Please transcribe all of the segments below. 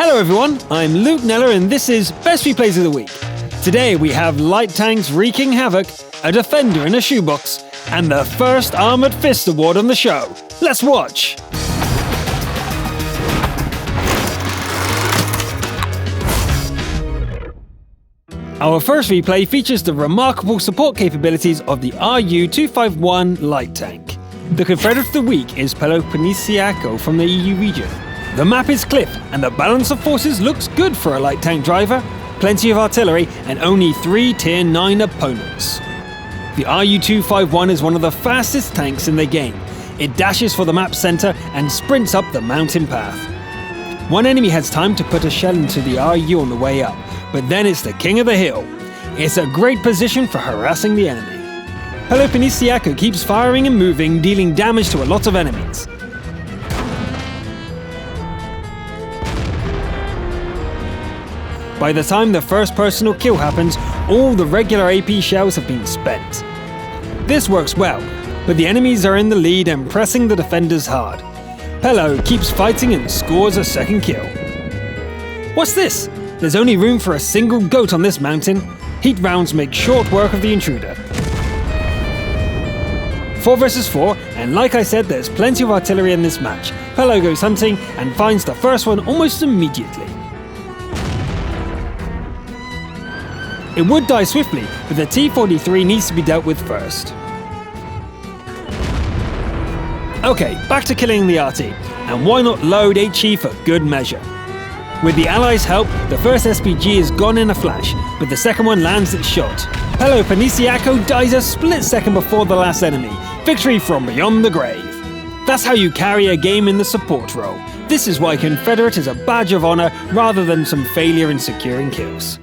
Hello everyone, I'm Luke Neller and this is Best Replays of the Week. Today we have light tanks wreaking havoc, a defender in a shoebox, and the first Armoured Fist award on the show. Let's watch! Our first replay features the remarkable support capabilities of the RU-251 light tank. The Confederate of the Week is Peloponnesiaco from the EU region. The map is cliff, and the balance of forces looks good for a light tank driver. Plenty of artillery, and only 3 Tier 9 opponents. The RU-251 is one of the fastest tanks in the game. It dashes for the map center and sprints up the mountain path. One enemy has time to put a shell into the RU on the way up, but then it's the king of the hill. It's a great position for harassing the enemy. Peloponnesiaco keeps firing and moving, dealing damage to a lot of enemies. By the time the first personal kill happens, all the regular AP shells have been spent. This works well, but the enemies are in the lead and pressing the defenders hard. Pelo keeps fighting and scores a second kill. What's this? There's only room for a single goat on this mountain. Heat rounds make short work of the intruder. 4 versus 4, and like I said, there's plenty of artillery in this match. Pelo goes hunting and finds the first one almost immediately. It would die swiftly, but the T-43 needs to be dealt with first. Okay, back to killing the RT, and why not load HE for good measure? With the Allies' help, the first SPG is gone in a flash, but the second one lands its shot. Peloponnesiaco dies a split second before the last enemy. Victory from beyond the grave. That's how you carry a game in the support role. This is why Confederate is a badge of honor rather than some failure in securing kills.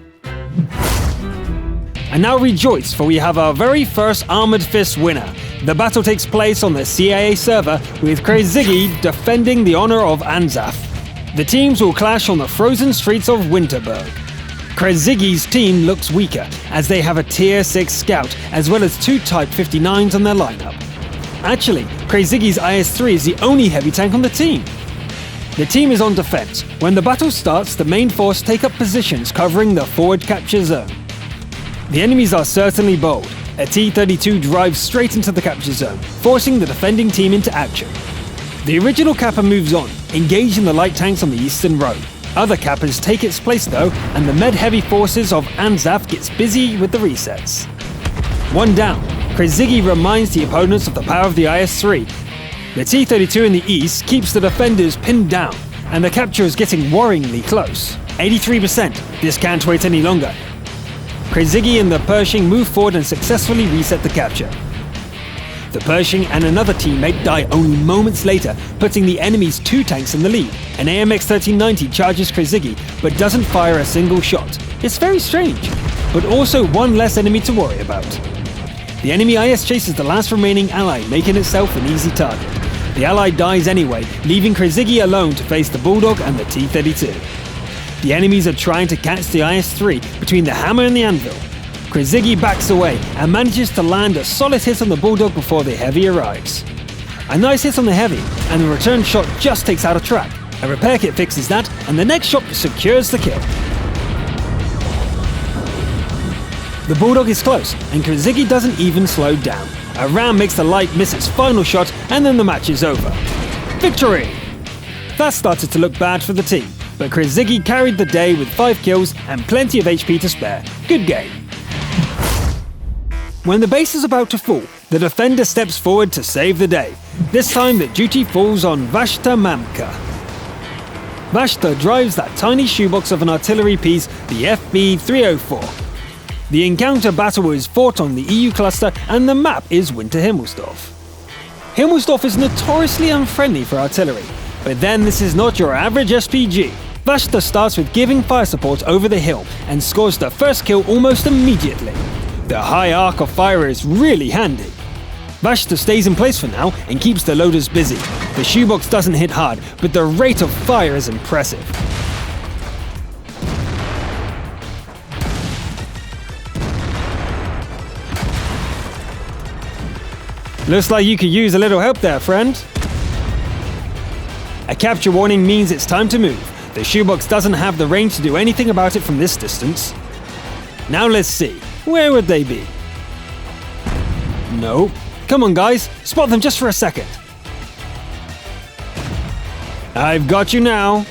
And now rejoice, for we have our very first Armoured Fist winner. The battle takes place on the CIA server, with Krezigi defending the honor of Anzaf. The teams will clash on the frozen streets of Winterberg. Krezigi's team looks weaker, as they have a Tier 6 scout, as well as 2 Type 59s on their lineup. Actually, Krezigi's IS-3 is the only heavy tank on the team. The team is on defense. When the battle starts, the main force take up positions covering the forward capture zone. The enemies are certainly bold. A T-32 drives straight into the capture zone, forcing the defending team into action. The original Kappa moves on, engaging the light tanks on the eastern road. Other Kappas take its place though, and the med-heavy forces of Anzaf gets busy with the resets. One down, Krezigi reminds the opponents of the power of the IS-3. The T-32 in the east keeps the defenders pinned down, and the capture is getting worryingly close. 83%, this can't wait any longer. Krezigi and the Pershing move forward and successfully reset the capture. The Pershing and another teammate die only moments later, putting the enemy's 2 tanks in the lead. An AMX 1390 charges Krezigi, but doesn't fire a single shot. It's very strange, but also one less enemy to worry about. The enemy IS chases the last remaining ally, making itself an easy target. The ally dies anyway, leaving Krezigi alone to face the Bulldog and the T-32. The enemies are trying to catch the IS-3 between the hammer and the anvil. Krezigi backs away and manages to land a solid hit on the Bulldog before the Heavy arrives. A nice hit on the Heavy, and the return shot just takes out a track. A repair kit fixes that, and the next shot secures the kill. The Bulldog is close, and Krezigi doesn't even slow down. A ram makes the light miss its final shot, and then the match is over. Victory! That started to look bad for the team, but Krezigi carried the day with 5 kills and plenty of HP to spare. Good game. When the base is about to fall, the defender steps forward to save the day. This time the duty falls on Vashta Mamka. Vashta drives that tiny shoebox of an artillery piece, the FB-304. The encounter battle is fought on the EU cluster and the map is Winter Himmelsdorf. Himmelsdorf is notoriously unfriendly for artillery, but then this is not your average SPG. Vashta starts with giving fire support over the hill and scores the first kill almost immediately. The high arc of fire is really handy. Vashta stays in place for now and keeps the loaders busy. The shoebox doesn't hit hard, but the rate of fire is impressive. Looks like you could use a little help there, friend. A capture warning means it's time to move. The shoebox doesn't have the range to do anything about it from this distance. Now let's see, where would they be? No. Come on guys, spot them just for a second. I've got you now.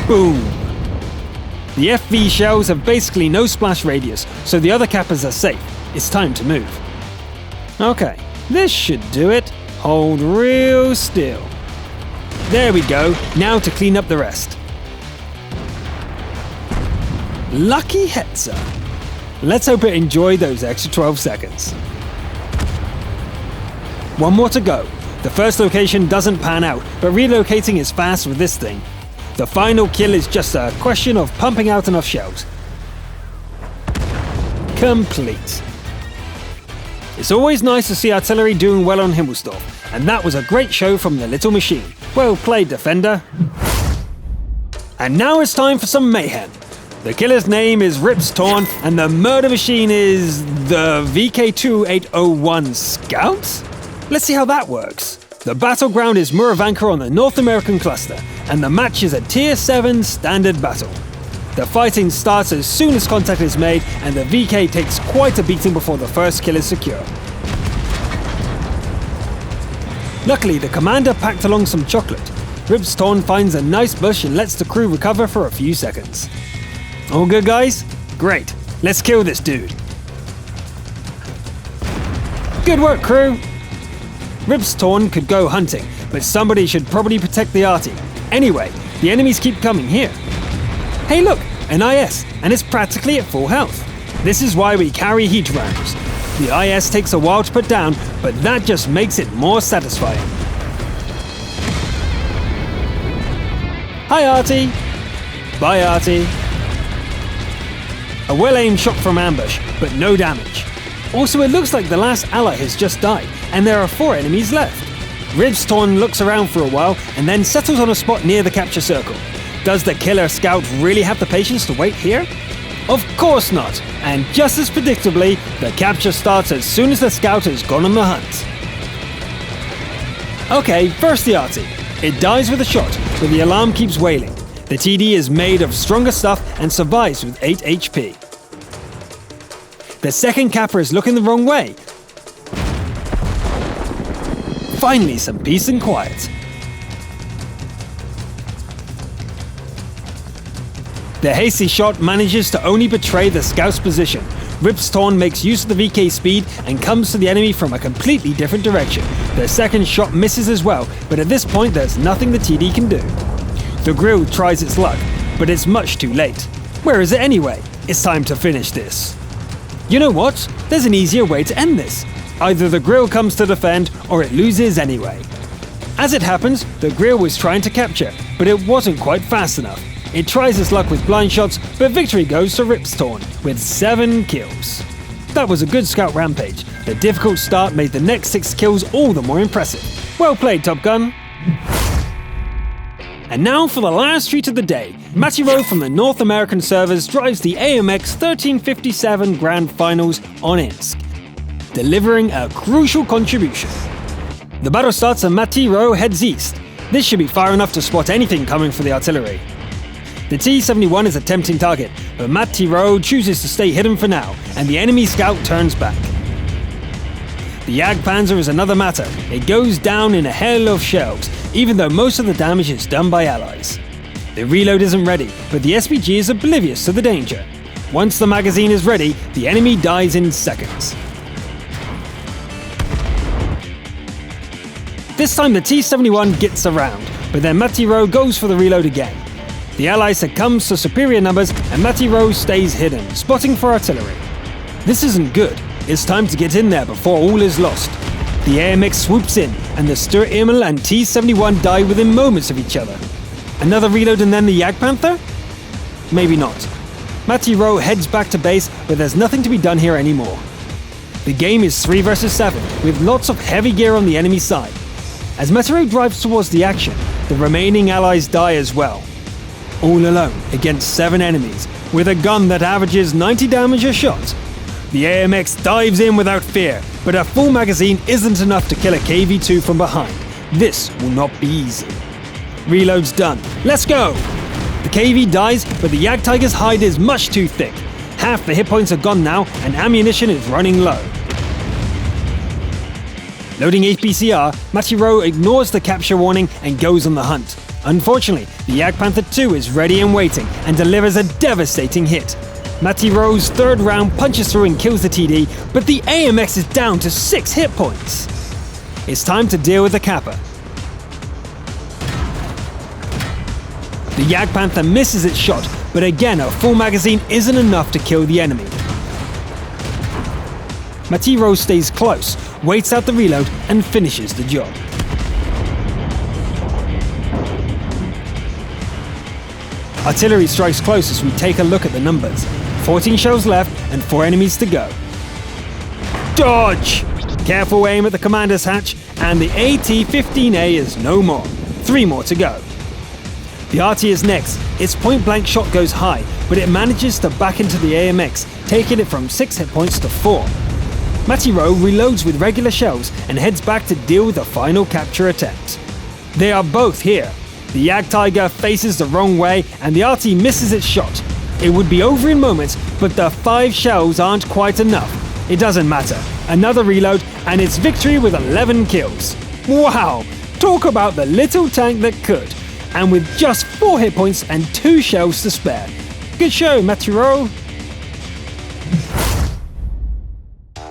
Boom. The FV shells have basically no splash radius, so the other cappers are safe. It's time to move. Okay, this should do it. Hold real still. There we go, now to clean up the rest. Lucky Hetzer. Let's hope it enjoyed those extra 12 seconds. One more to go. The first location doesn't pan out, but relocating is fast with this thing. The final kill is just a question of pumping out enough shells. Complete. It's always nice to see artillery doing well on Himmelsdorf, and that was a great show from the little machine. Well played, Defender. And now it's time for some mayhem. The killer's name is Rips Torn, and the murder machine is the VK2801 Scouts? Let's see how that works. The battleground is Muravanka on the North American cluster, and the match is a Tier 7 standard battle. The fighting starts as soon as contact is made, and the VK takes quite a beating before the first kill is secure. Luckily, the commander packed along some chocolate. Rips Torn finds a nice bush and lets the crew recover for a few seconds. All good, guys? Great. Let's kill this dude. Good work, crew! Rips Torn could go hunting, but somebody should probably protect the arty. Anyway, the enemies keep coming here. Hey look, an IS, and it's practically at full health. This is why we carry heat rounds. The IS takes a while to put down, but that just makes it more satisfying. Hi Arty! Bye Arty! A well-aimed shot from ambush, but no damage. Also, it looks like the last ally has just died, and there are 4 enemies left. Rips Torn looks around for a while, and then settles on a spot near the capture circle. Does the killer scout really have the patience to wait here? Of course not, and just as predictably, the capture starts as soon as the scout has gone on the hunt. Okay, first the arty. It dies with a shot, but the alarm keeps wailing. The TD is made of stronger stuff and survives with 8 HP. The second capper is looking the wrong way. Finally, some peace and quiet. The hasty shot manages to only betray the scout's position. Rips Torn makes use of the VK speed and comes to the enemy from a completely different direction. The second shot misses as well, but at this point there's nothing the TD can do. The grill tries its luck, but it's much too late. Where is it anyway? It's time to finish this. You know what? There's an easier way to end this. Either the grill comes to defend, or it loses anyway. As it happens, the grill was trying to capture, but it wasn't quite fast enough. It tries its luck with blind shots, but victory goes to Rips Torn, with 7 kills. That was a good scout rampage. The difficult start made the next 6 kills all the more impressive. Well played, Top Gun! And now for the last treat of the day. Matty Rowe from the North American servers drives the AMX 1357 Grand Finals on Insk, delivering a crucial contribution. The battle starts and Matty Rowe heads east. This should be far enough to spot anything coming for the artillery. The T-71 is a tempting target, but Matty Rowe chooses to stay hidden for now, and the enemy scout turns back. The Jagdpanzer is another matter. It goes down in a hail of shells, even though most of the damage is done by allies. The reload isn't ready, but the SPG is oblivious to the danger. Once the magazine is ready, the enemy dies in seconds. This time the T-71 gets around, but then Matty Rowe goes for the reload again. The allies succumbs to superior numbers, and Matty Rowe stays hidden, spotting for artillery. This isn't good. It's time to get in there before all is lost. The AMX swoops in, and the Stuart Imel and T-71 die within moments of each other. Another reload and then the Jagdpanther? Maybe not. Matty Rowe heads back to base, but there's nothing to be done here anymore. The game is 3 versus 7, with lots of heavy gear on the enemy side. As Matty Rowe drives towards the action, the remaining allies die as well. All alone against 7 enemies, with a gun that averages 90 damage a shot. The AMX dives in without fear, but a full magazine isn't enough to kill a KV-2 from behind. This will not be easy. Reload's done. Let's go! The KV dies, but the Jagdtiger's hide is much too thick. Half the hit points are gone now, and ammunition is running low. Loading APCR, Matiro ignores the capture warning and goes on the hunt. Unfortunately, the Jagdpanther II is ready and waiting, and delivers a devastating hit. Matiro's third round punches through and kills the TD, but the AMX is down to 6 hit points. It's time to deal with the Kappa. The Jagdpanther misses its shot, but again a full magazine isn't enough to kill the enemy. Matiro stays close, waits out the reload, and finishes the job. Artillery strikes close as we take a look at the numbers. 14 shells left and 4 enemies to go. Dodge! Careful aim at the commander's hatch, and the AT-15A is no more. 3 more to go. The RT is next. Its point-blank shot goes high, but it manages to back into the AMX, taking it from 6 hit points to 4. Matiro reloads with regular shells and heads back to deal with the final capture attempt. They are both here. The Jagdtiger faces the wrong way and the RT misses its shot. It would be over in moments, but the 5 shells aren't quite enough. It doesn't matter. Another reload and it's victory with 11 kills. Wow! Talk about the little tank that could. And with just 4 hit points and 2 shells to spare. Good show, Matiro!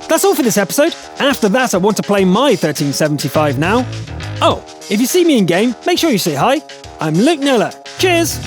That's all for this episode. After that, I want to play my 1375 now. Oh, if you see me in game, make sure you say hi. I'm Luke Niller. Cheers!